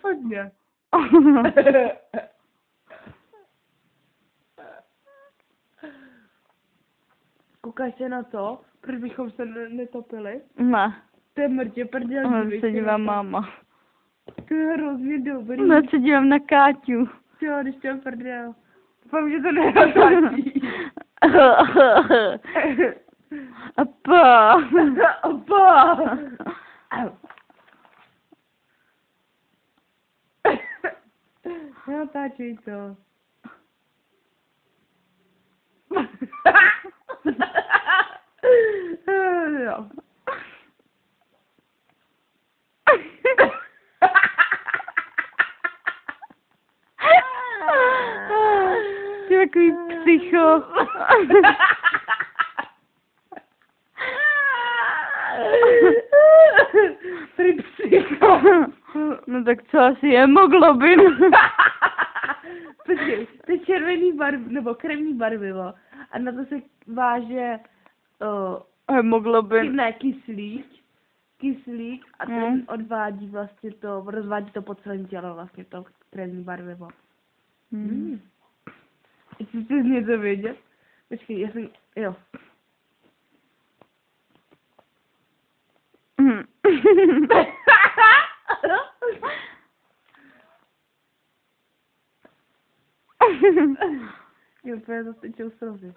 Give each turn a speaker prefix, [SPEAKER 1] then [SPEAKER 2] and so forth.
[SPEAKER 1] Fakt ne. Koukáš se na to? Proč bychom se netopili?
[SPEAKER 2] Ne.
[SPEAKER 1] To je mrtě prdel.
[SPEAKER 2] Ona se dívá máma.
[SPEAKER 1] To je hrozně dobrý.
[SPEAKER 2] No, se dívám na Káťu.
[SPEAKER 1] Jo, když to je prdel. Doufám, že to nehrozí.
[SPEAKER 2] Apa.
[SPEAKER 1] Apa. Natáčej to. Jo.
[SPEAKER 2] Ty takový psycho.
[SPEAKER 1] Prý psycho.
[SPEAKER 2] No tak co asi hemoglobin?
[SPEAKER 1] Počkej, to je červený nebo krevní barvivo. A na to se váže
[SPEAKER 2] Hemoglobin.
[SPEAKER 1] ne, kyslík a ten odvádí vlastně to, rozvádí to po celém těle vlastně to krevní barvivo. Chceš něco vědět? Počkej, já jsem, jo. Jo, to je zase slzy.